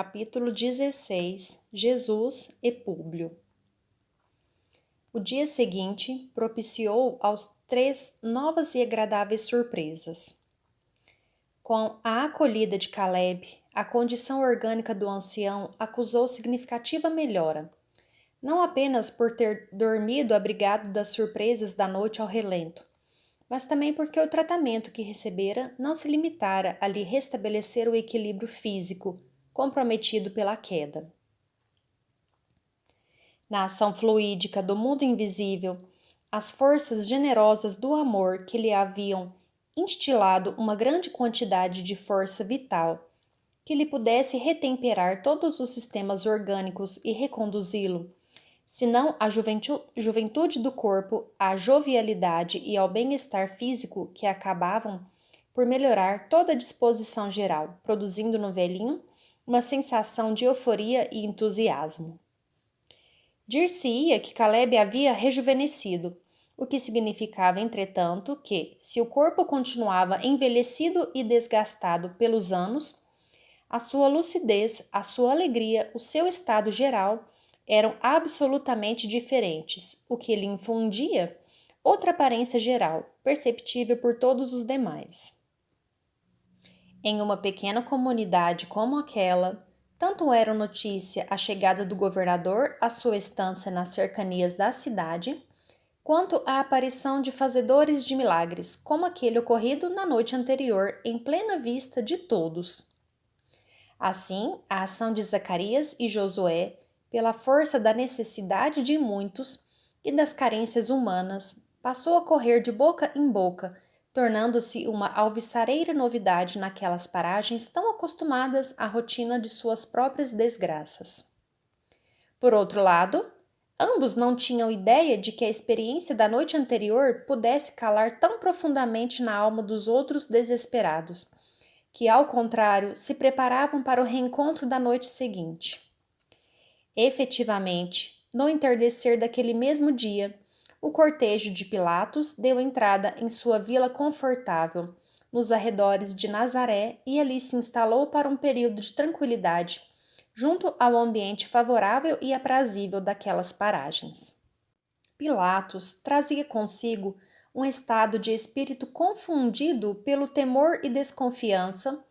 Capítulo 16. Jesus e Públio. O dia seguinte propiciou aos 3 novas e agradáveis surpresas. Com a acolhida de Caleb, a condição orgânica do ancião acusou significativa melhora, não apenas por ter dormido abrigado das surpresas da noite ao relento, mas também porque o tratamento que recebera não se limitara a lhe restabelecer o equilíbrio físico, comprometido pela queda. Na ação fluídica do mundo invisível, as forças generosas do amor que lhe haviam instilado uma grande quantidade de força vital, que lhe pudesse retemperar todos os sistemas orgânicos e reconduzi-lo, se não à juventude do corpo, à jovialidade e ao bem-estar físico que acabavam por melhorar toda a disposição geral, produzindo no velhinho uma sensação de euforia e entusiasmo. Dir-se-ia que Caleb havia rejuvenescido, o que significava, entretanto, que, se o corpo continuava envelhecido e desgastado pelos anos, a sua lucidez, a sua alegria, o seu estado geral eram absolutamente diferentes, o que lhe infundia outra aparência geral, perceptível por todos os demais. Em uma pequena comunidade como aquela, tanto era notícia a chegada do governador à sua estância nas cercanias da cidade, quanto a aparição de fazedores de milagres, como aquele ocorrido na noite anterior, em plena vista de todos. Assim, a ação de Zacarias e Josué, pela força da necessidade de muitos e das carências humanas, passou a correr de boca em boca, tornando-se uma alvissareira novidade naquelas paragens tão acostumadas à rotina de suas próprias desgraças. Por outro lado, ambos não tinham ideia de que a experiência da noite anterior pudesse calar tão profundamente na alma dos outros desesperados, que, ao contrário, se preparavam para o reencontro da noite seguinte. Efetivamente, no entardecer daquele mesmo dia, o cortejo de Pilatos deu entrada em sua vila confortável, nos arredores de Nazaré, e ali se instalou para um período de tranquilidade, junto ao ambiente favorável e aprazível daquelas paragens. Pilatos trazia consigo um estado de espírito confundido pelo temor e desconfiança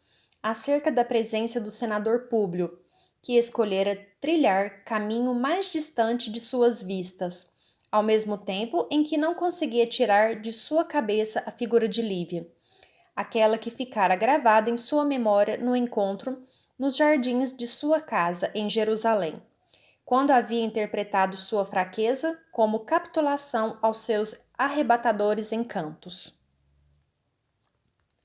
acerca da presença do senador Públio, que escolhera trilhar caminho mais distante de suas vistas, ao mesmo tempo em que não conseguia tirar de sua cabeça a figura de Lívia, aquela que ficara gravada em sua memória no encontro nos jardins de sua casa em Jerusalém, quando havia interpretado sua fraqueza como capitulação aos seus arrebatadores encantos.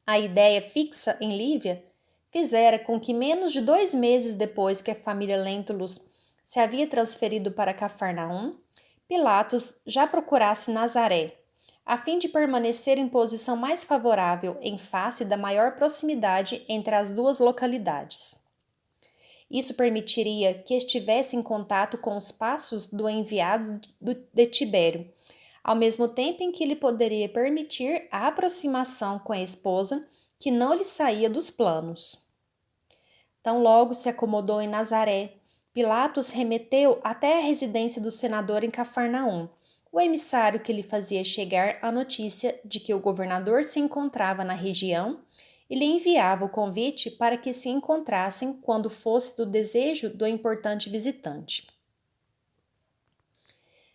A ideia fixa em Lívia fizera com que menos de 2 meses depois que a família Lentulus se havia transferido para Cafarnaum, Pilatos já procurasse Nazaré, a fim de permanecer em posição mais favorável em face da maior proximidade entre as duas localidades. Isso permitiria que estivesse em contato com os passos do enviado de Tibério, ao mesmo tempo em que lhe poderia permitir a aproximação com a esposa, que não lhe saía dos planos. Tão logo se acomodou em Nazaré, Pilatos remeteu até a residência do senador em Cafarnaum, o emissário que lhe fazia chegar a notícia de que o governador se encontrava na região e lhe enviava o convite para que se encontrassem quando fosse do desejo do importante visitante.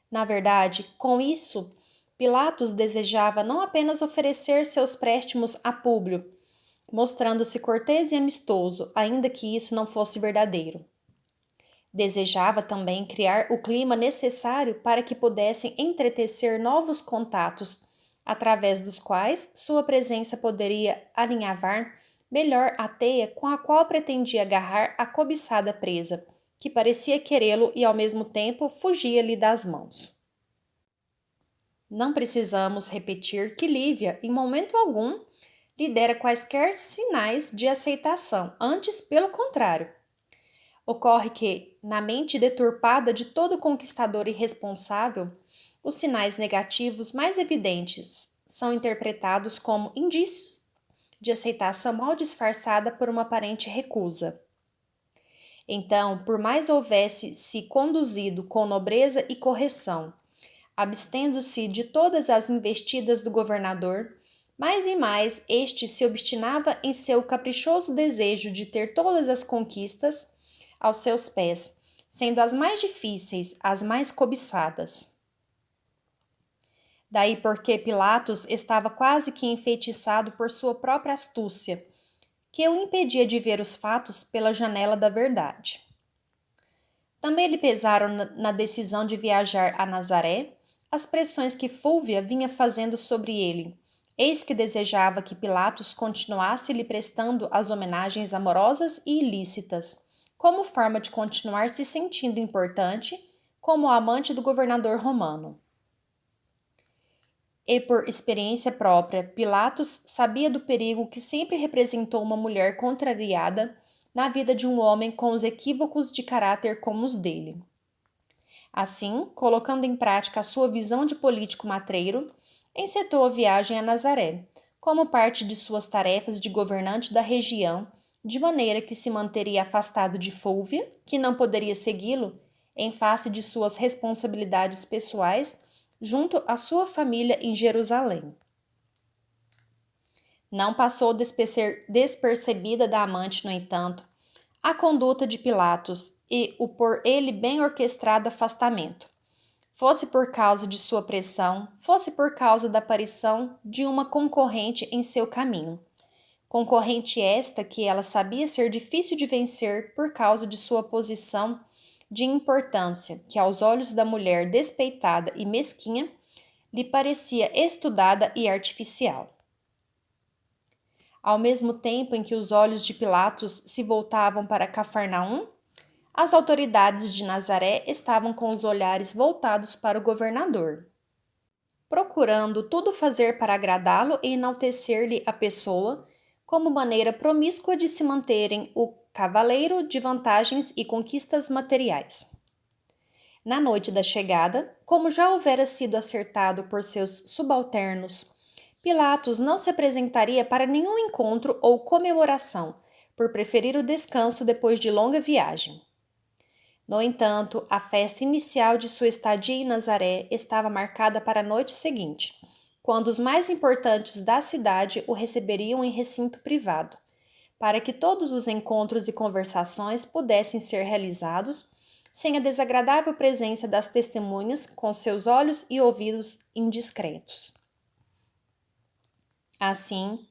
Na verdade, com isso, Pilatos desejava não apenas oferecer seus préstimos a Públio, mostrando-se cortês e amistoso, ainda que isso não fosse verdadeiro. Desejava também criar o clima necessário para que pudessem entretecer novos contatos, através dos quais sua presença poderia alinhavar melhor a teia com a qual pretendia agarrar a cobiçada presa, que parecia querê-lo e ao mesmo tempo fugia-lhe das mãos. Não precisamos repetir que Lívia, em momento algum, lhe dera quaisquer sinais de aceitação, antes, pelo contrário. Ocorre que, na mente deturpada de todo conquistador irresponsável, os sinais negativos mais evidentes são interpretados como indícios de aceitação mal disfarçada por uma aparente recusa. Então, por mais houvesse se conduzido com nobreza e correção, abstendo-se de todas as investidas do governador, mais e mais este se obstinava em seu caprichoso desejo de ter todas as conquistas aos seus pés, sendo as mais difíceis as mais cobiçadas. Daí porque Pilatos estava quase que enfeitiçado por sua própria astúcia, que o impedia de ver os fatos pela janela da verdade. Também lhe pesaram na decisão de viajar a Nazaré as pressões que Fúlvia vinha fazendo sobre ele, eis que desejava que Pilatos continuasse lhe prestando as homenagens amorosas e ilícitas, como forma de continuar se sentindo importante como amante do governador romano. E por experiência própria, Pilatos sabia do perigo que sempre representou uma mulher contrariada na vida de um homem com os equívocos de caráter como os dele. Assim, colocando em prática a sua visão de político matreiro, encetou a viagem a Nazaré, como parte de suas tarefas de governante da região, de maneira que se manteria afastado de Fúlvia, que não poderia segui-lo, em face de suas responsabilidades pessoais, junto à sua família em Jerusalém. Não passou despercebida da amante, no entanto, a conduta de Pilatos e o por ele bem orquestrado afastamento. Fosse por causa de sua pressão, fosse por causa da aparição de uma concorrente em seu caminho. Concorrente esta que ela sabia ser difícil de vencer por causa de sua posição de importância, que aos olhos da mulher despeitada e mesquinha, lhe parecia estudada e artificial. Ao mesmo tempo em que os olhos de Pilatos se voltavam para Cafarnaum, as autoridades de Nazaré estavam com os olhares voltados para o governador, procurando tudo fazer para agradá-lo e enaltecer-lhe a pessoa, como maneira promíscua de se manterem o cavaleiro de vantagens e conquistas materiais. Na noite da chegada, como já houvera sido acertado por seus subalternos, Pilatos não se apresentaria para nenhum encontro ou comemoração, por preferir o descanso depois de longa viagem. No entanto, a festa inicial de sua estadia em Nazaré estava marcada para a noite seguinte, quando os mais importantes da cidade o receberiam em recinto privado, para que todos os encontros e conversações pudessem ser realizados sem a desagradável presença das testemunhas com seus olhos e ouvidos indiscretos. Assim,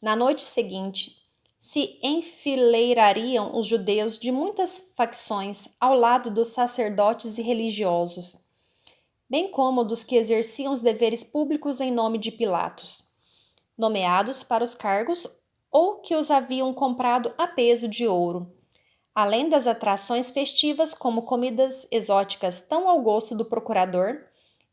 na noite seguinte, se enfileirariam os judeus de muitas facções ao lado dos sacerdotes e religiosos, bem como dos que exerciam os deveres públicos em nome de Pilatos, nomeados para os cargos ou que os haviam comprado a peso de ouro, além das atrações festivas como comidas exóticas tão ao gosto do procurador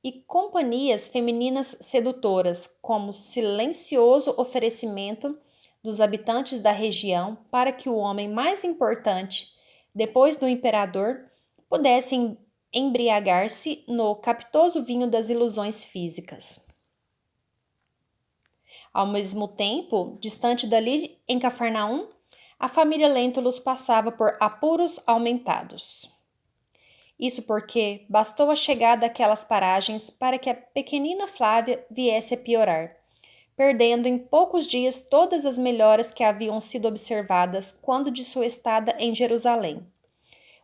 e companhias femininas sedutoras, como silencioso oferecimento dos habitantes da região para que o homem mais importante, depois do imperador, pudesse embriagar-se no capitoso vinho das ilusões físicas. Ao mesmo tempo, distante dali, em Cafarnaum, a família Lentulus passava por apuros aumentados. Isso porque bastou a chegada daquelas paragens para que a pequenina Flávia viesse a piorar, perdendo em poucos dias todas as melhoras que haviam sido observadas quando de sua estada em Jerusalém,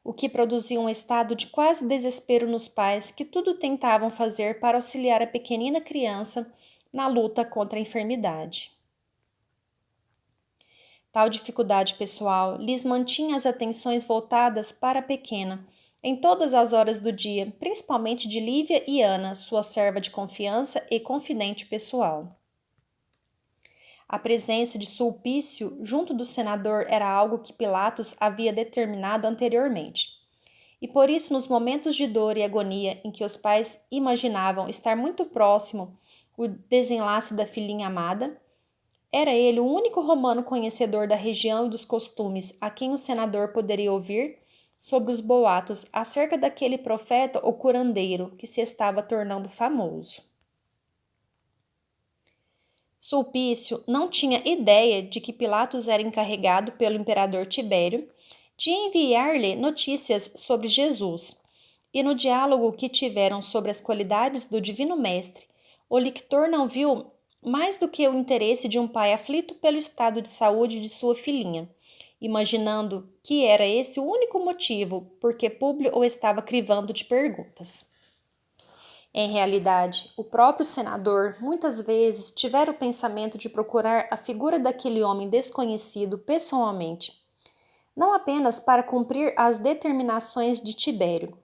o que produzia um estado de quase desespero nos pais que tudo tentavam fazer para auxiliar a pequenina criança na luta contra a enfermidade. Tal dificuldade pessoal lhes mantinha as atenções voltadas para a pequena em todas as horas do dia, principalmente de Lívia e Ana, sua serva de confiança e confidente pessoal. A presença de Sulpício junto do senador era algo que Pilatos havia determinado anteriormente. E por isso, nos momentos de dor e agonia em que os pais imaginavam estar muito próximo o desenlace da filhinha amada, era ele o único romano conhecedor da região e dos costumes a quem o senador poderia ouvir sobre os boatos acerca daquele profeta ou curandeiro que se estava tornando famoso. Sulpício não tinha ideia de que Pilatos era encarregado pelo imperador Tibério de enviar-lhe notícias sobre Jesus, e no diálogo que tiveram sobre as qualidades do Divino Mestre, o lector não viu mais do que o interesse de um pai aflito pelo estado de saúde de sua filhinha, imaginando que era esse o único motivo por que Públio o estava crivando de perguntas. Em realidade, o próprio senador muitas vezes tivera o pensamento de procurar a figura daquele homem desconhecido pessoalmente, não apenas para cumprir as determinações de Tibério,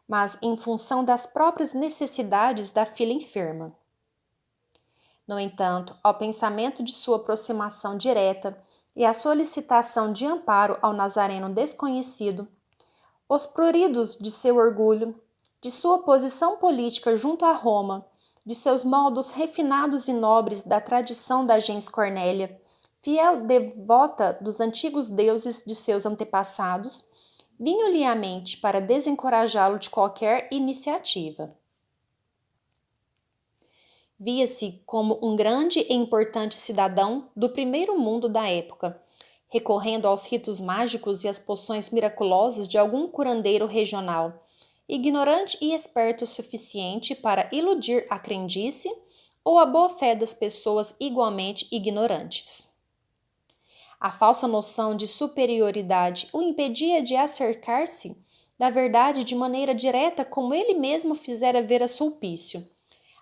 mas em função das próprias necessidades da filha enferma. No entanto, ao pensamento de sua aproximação direta e à solicitação de amparo ao Nazareno desconhecido, os pruridos de seu orgulho, de sua posição política junto a Roma, de seus modos refinados e nobres da tradição da gens Cornélia, fiel devota dos antigos deuses de seus antepassados, vinham-lhe à mente para desencorajá-lo de qualquer iniciativa. Via-se como um grande e importante cidadão do primeiro mundo da época, recorrendo aos ritos mágicos e às poções miraculosas de algum curandeiro regional, ignorante e esperto o suficiente para iludir a crendice ou a boa-fé das pessoas igualmente ignorantes. A falsa noção de superioridade o impedia de acercar-se da verdade de maneira direta, como ele mesmo fizera ver a Sulpício,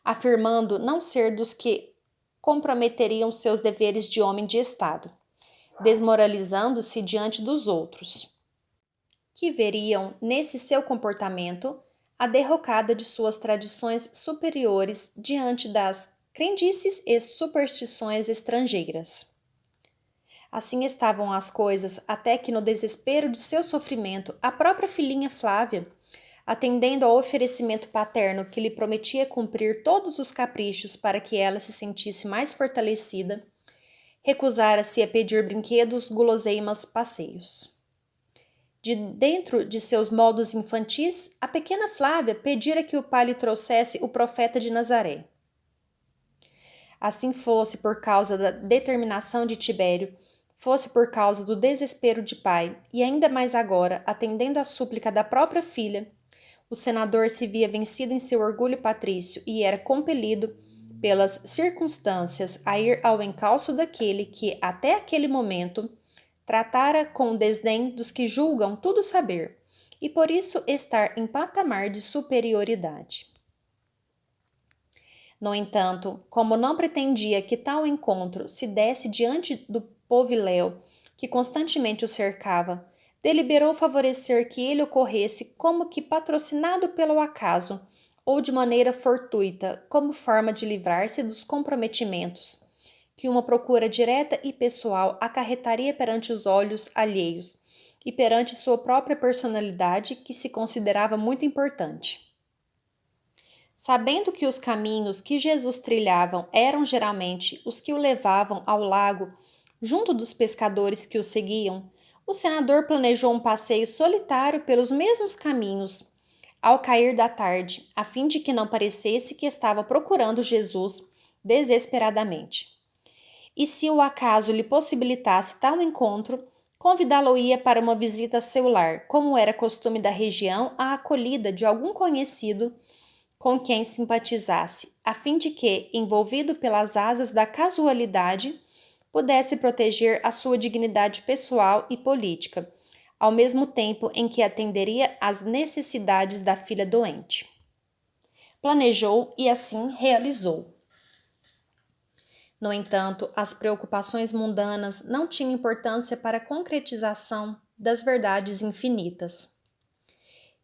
afirmando não ser dos que comprometeriam seus deveres de homem de Estado, desmoralizando-se diante dos outros, que veriam nesse seu comportamento a derrocada de suas tradições superiores diante das crendices e superstições estrangeiras. Assim estavam as coisas até que, no desespero de seu sofrimento, a própria filhinha Flávia, atendendo ao oferecimento paterno que lhe prometia cumprir todos os caprichos para que ela se sentisse mais fortalecida, recusara-se a pedir brinquedos, guloseimas, passeios. De dentro de seus modos infantis, a pequena Flávia pedira que o pai lhe trouxesse o profeta de Nazaré. Assim fosse por causa da determinação de Tibério, fosse por causa do desespero de pai, e ainda mais agora, atendendo à súplica da própria filha, o senador se via vencido em seu orgulho patrício e era compelido, pelas circunstâncias, a ir ao encalço daquele que, até aquele momento, tratara com desdém dos que julgam tudo saber, e por isso estar em patamar de superioridade. No entanto, como não pretendia que tal encontro se desse diante do poviléu que constantemente o cercava, deliberou favorecer que ele ocorresse como que patrocinado pelo acaso ou de maneira fortuita, como forma de livrar-se dos comprometimentos que uma procura direta e pessoal acarretaria perante os olhos alheios e perante sua própria personalidade, que se considerava muito importante. Sabendo que os caminhos que Jesus trilhavam eram geralmente os que o levavam ao lago, junto dos pescadores que o seguiam, o senador planejou um passeio solitário pelos mesmos caminhos, ao cair da tarde, a fim de que não parecesse que estava procurando Jesus desesperadamente. E se o acaso lhe possibilitasse tal encontro, convidá-lo-ia para uma visita a seu lar, como era costume da região, a acolhida de algum conhecido com quem simpatizasse, a fim de que, envolvido pelas asas da casualidade, pudesse proteger a sua dignidade pessoal e política, ao mesmo tempo em que atenderia às necessidades da filha doente. Planejou e assim realizou. No entanto, as preocupações mundanas não tinham importância para a concretização das verdades infinitas.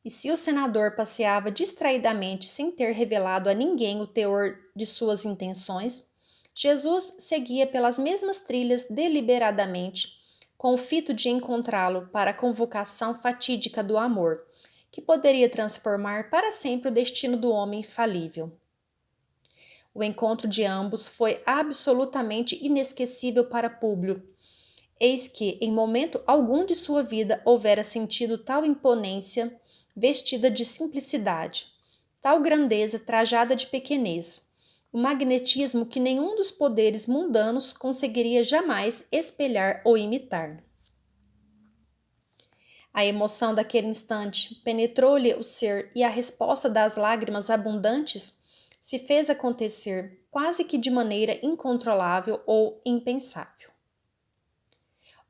E se o senador passeava distraidamente sem ter revelado a ninguém o teor de suas intenções, Jesus seguia pelas mesmas trilhas deliberadamente, com o fito de encontrá-lo para a convocação fatídica do amor, que poderia transformar para sempre o destino do homem falível. O encontro de ambos foi absolutamente inesquecível para Públio. Eis que, em momento algum de sua vida, houvera sentido tal imponência vestida de simplicidade, tal grandeza trajada de pequenez, o magnetismo que nenhum dos poderes mundanos conseguiria jamais espelhar ou imitar. A emoção daquele instante penetrou-lhe o ser e a resposta das lágrimas abundantes se fez acontecer quase que de maneira incontrolável ou impensável.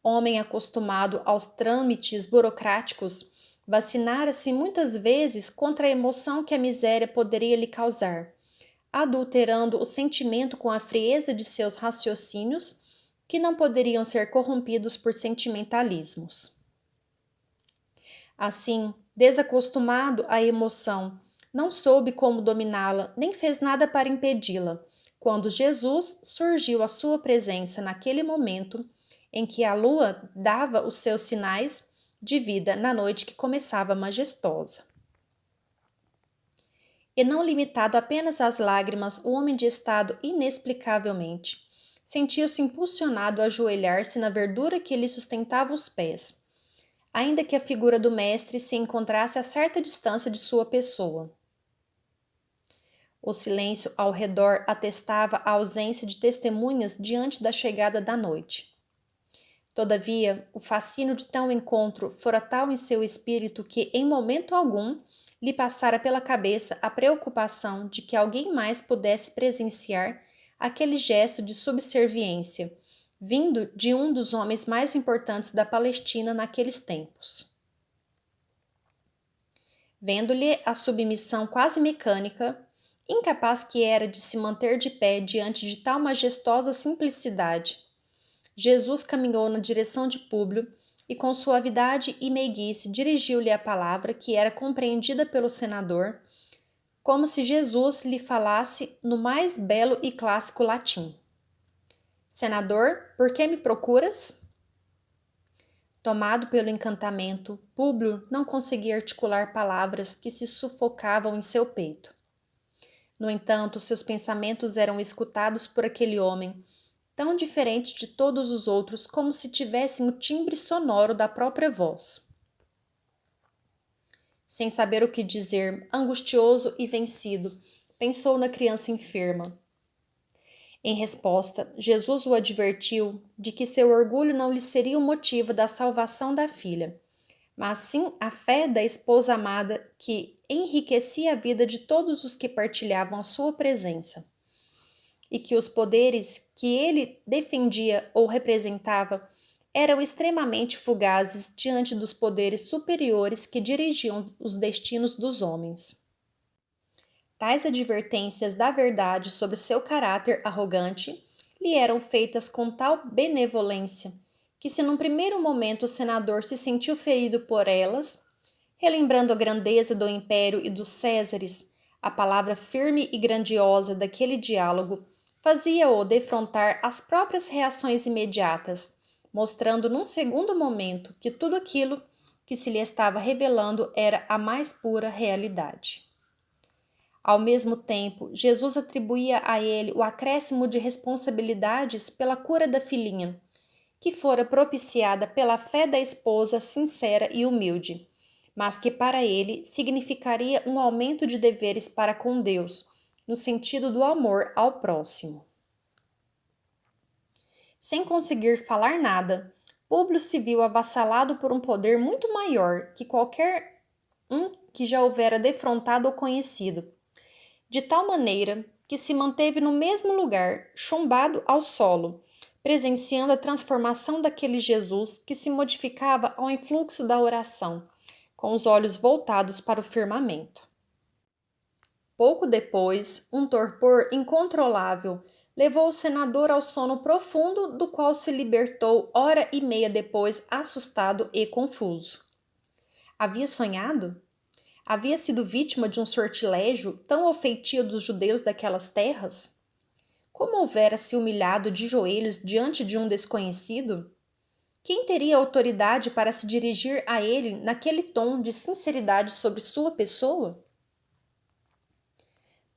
Homem acostumado aos trâmites burocráticos, vacinara-se muitas vezes contra a emoção que a miséria poderia lhe causar, adulterando o sentimento com a frieza de seus raciocínios, que não poderiam ser corrompidos por sentimentalismos. Assim, desacostumado à emoção, não soube como dominá-la, nem fez nada para impedi-la, quando Jesus surgiu à sua presença naquele momento em que a lua dava os seus sinais de vida na noite que começava majestosa. E não limitado apenas às lágrimas, o homem de estado inexplicavelmente sentiu-se impulsionado a ajoelhar-se na verdura que lhe sustentava os pés, ainda que a figura do mestre se encontrasse a certa distância de sua pessoa. O silêncio ao redor atestava a ausência de testemunhas diante da chegada da noite. Todavia, o fascínio de tal encontro fora tal em seu espírito que, em momento algum, lhe passara pela cabeça a preocupação de que alguém mais pudesse presenciar aquele gesto de subserviência, vindo de um dos homens mais importantes da Palestina naqueles tempos. Vendo-lhe a submissão quase mecânica, incapaz que era de se manter de pé diante de tal majestosa simplicidade, Jesus caminhou na direção de Públio e com suavidade e meiguice dirigiu-lhe a palavra que era compreendida pelo senador, como se Jesus lhe falasse no mais belo e clássico latim. Senador, por que me procuras? Tomado pelo encantamento, Públio não conseguia articular palavras que se sufocavam em seu peito. No entanto, seus pensamentos eram escutados por aquele homem, tão diferente de todos os outros como se tivessem o timbre sonoro da própria voz. Sem saber o que dizer, angustioso e vencido, pensou na criança enferma. Em resposta, Jesus o advertiu de que seu orgulho não lhe seria o motivo da salvação da filha, mas sim a fé da esposa amada que enriquecia a vida de todos os que partilhavam a sua presença, e que os poderes que ele defendia ou representava eram extremamente fugazes diante dos poderes superiores que dirigiam os destinos dos homens. Tais advertências da verdade sobre seu caráter arrogante lhe eram feitas com tal benevolência que, se num primeiro momento o senador se sentiu ferido por elas, relembrando a grandeza do império e dos Césares, a palavra firme e grandiosa daquele diálogo fazia-o defrontar as próprias reações imediatas, mostrando num segundo momento que tudo aquilo que se lhe estava revelando era a mais pura realidade. Ao mesmo tempo, Jesus atribuía a ele o acréscimo de responsabilidades pela cura da filhinha, que fora propiciada pela fé da esposa sincera e humilde, mas que para ele significaria um aumento de deveres para com Deus, no sentido do amor ao próximo. Sem conseguir falar nada, Públio se viu avassalado por um poder muito maior que qualquer um que já houvera defrontado ou conhecido, de tal maneira que se manteve no mesmo lugar, chumbado ao solo, presenciando a transformação daquele Jesus que se modificava ao influxo da oração, com os olhos voltados para o firmamento. Pouco depois, um torpor incontrolável levou o senador ao sono profundo, do qual se libertou hora e meia depois, assustado e confuso. Havia sonhado? Havia sido vítima de um sortilégio tão ao feitio dos judeus daquelas terras? Como houvera se humilhado de joelhos diante de um desconhecido? Quem teria autoridade para se dirigir a ele naquele tom de sinceridade sobre sua pessoa?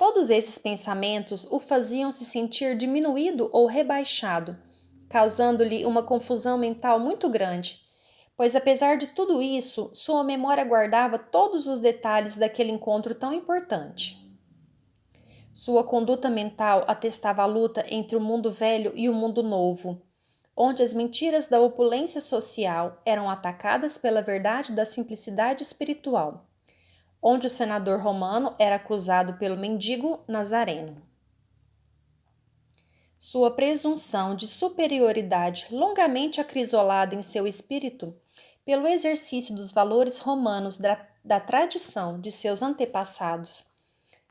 Todos esses pensamentos o faziam se sentir diminuído ou rebaixado, causando-lhe uma confusão mental muito grande, pois apesar de tudo isso, sua memória guardava todos os detalhes daquele encontro tão importante. Sua conduta mental atestava a luta entre o mundo velho e o mundo novo, onde as mentiras da opulência social eram atacadas pela verdade da simplicidade espiritual, onde o senador romano era acusado pelo mendigo nazareno. Sua presunção de superioridade, longamente acrisolada em seu espírito pelo exercício dos valores romanos da tradição de seus antepassados,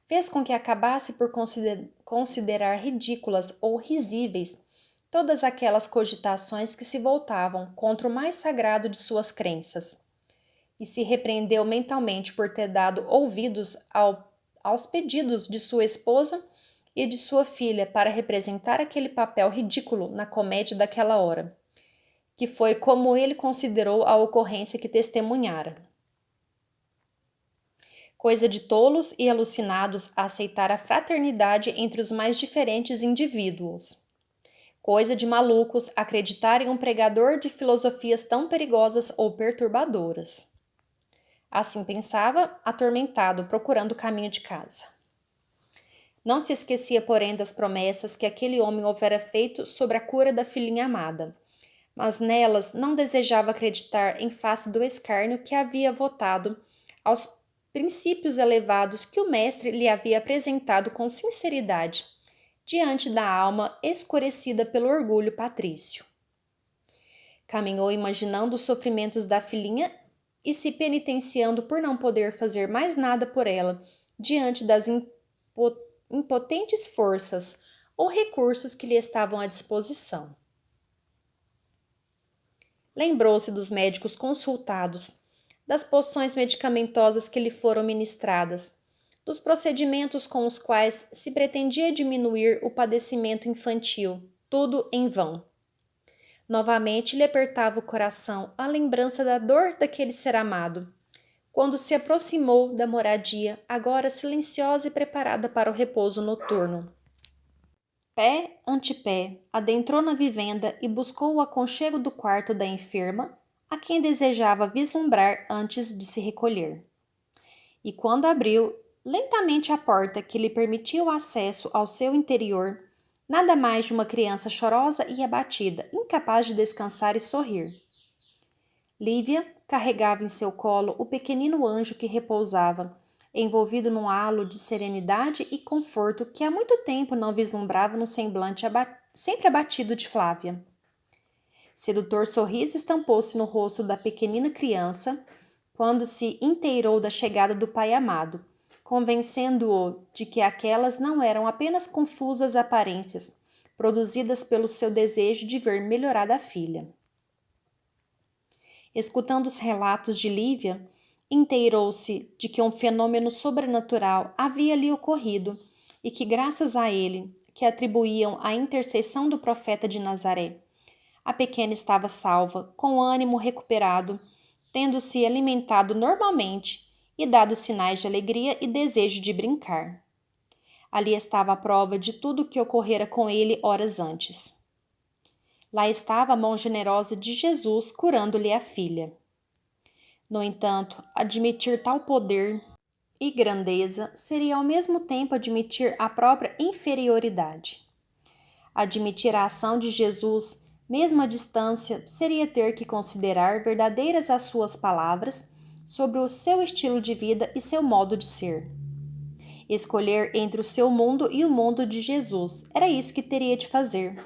fez com que acabasse por considerar ridículas ou risíveis todas aquelas cogitações que se voltavam contra o mais sagrado de suas crenças, e se repreendeu mentalmente por ter dado ouvidos aos pedidos de sua esposa e de sua filha para representar aquele papel ridículo na comédia daquela hora, que foi como ele considerou a ocorrência que testemunhara. Coisa de tolos e alucinados a aceitar a fraternidade entre os mais diferentes indivíduos. Coisa de malucos acreditar em um pregador de filosofias tão perigosas ou perturbadoras. Assim pensava, atormentado, procurando o caminho de casa. Não se esquecia, porém, das promessas que aquele homem houvera feito sobre a cura da filhinha amada, mas nelas não desejava acreditar em face do escárnio que havia votado aos princípios elevados que o mestre lhe havia apresentado com sinceridade, diante da alma escurecida pelo orgulho patrício. Caminhou imaginando os sofrimentos da filhinha e se penitenciando por não poder fazer mais nada por ela diante das impotentes forças ou recursos que lhe estavam à disposição. Lembrou-se dos médicos consultados, das poções medicamentosas que lhe foram ministradas, dos procedimentos com os quais se pretendia diminuir o padecimento infantil, tudo em vão. Novamente lhe apertava o coração a lembrança da dor daquele ser amado, quando se aproximou da moradia, agora silenciosa e preparada para o repouso noturno. Pé ante pé, adentrou na vivenda e buscou o aconchego do quarto da enferma, a quem desejava vislumbrar antes de se recolher. E quando abriu lentamente a porta que lhe permitia o acesso ao seu interior, nada mais de uma criança chorosa e abatida, incapaz de descansar e sorrir. Lívia carregava em seu colo o pequenino anjo que repousava, envolvido num halo de serenidade e conforto que há muito tempo não vislumbrava no semblante sempre abatido de Flávia. Sedutor sorriso estampou-se no rosto da pequenina criança quando se inteirou da chegada do pai amado, convencendo-o de que aquelas não eram apenas confusas aparências, produzidas pelo seu desejo de ver melhorada a filha. Escutando os relatos de Lívia, inteirou-se de que um fenômeno sobrenatural havia lhe ocorrido e que, graças a ele, que atribuíam à intercessão do profeta de Nazaré, a pequena estava salva, com o ânimo recuperado, tendo se alimentado normalmente e dado sinais de alegria e desejo de brincar. Ali estava a prova de tudo o que ocorrera com ele horas antes. Lá estava a mão generosa de Jesus curando-lhe a filha. No entanto, admitir tal poder e grandeza seria ao mesmo tempo admitir a própria inferioridade. Admitir a ação de Jesus, mesmo à distância, seria ter que considerar verdadeiras as suas palavras sobre o seu estilo de vida e seu modo de ser. Escolher entre o seu mundo e o mundo de Jesus, era isso que teria de fazer.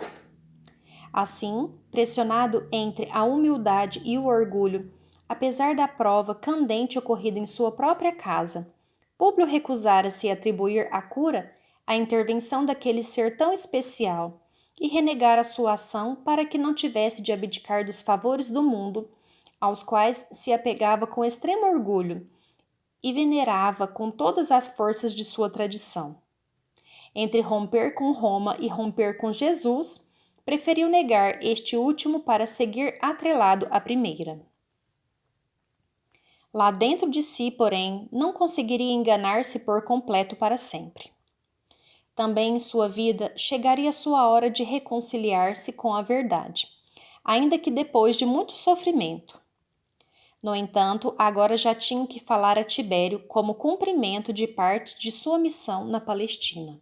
Assim, pressionado entre a humildade e o orgulho, apesar da prova candente ocorrida em sua própria casa, Públio recusara-se a atribuir à cura a intervenção daquele ser tão especial e renegara sua ação para que não tivesse de abdicar dos favores do mundo, aos quais se apegava com extremo orgulho e venerava com todas as forças de sua tradição. Entre romper com Roma e romper com Jesus, preferiu negar este último para seguir atrelado à primeira. Lá dentro de si, porém, não conseguiria enganar-se por completo para sempre. Também em sua vida chegaria sua hora de reconciliar-se com a verdade, ainda que depois de muito sofrimento. No entanto, agora já tinha que falar a Tibério como cumprimento de parte de sua missão na Palestina.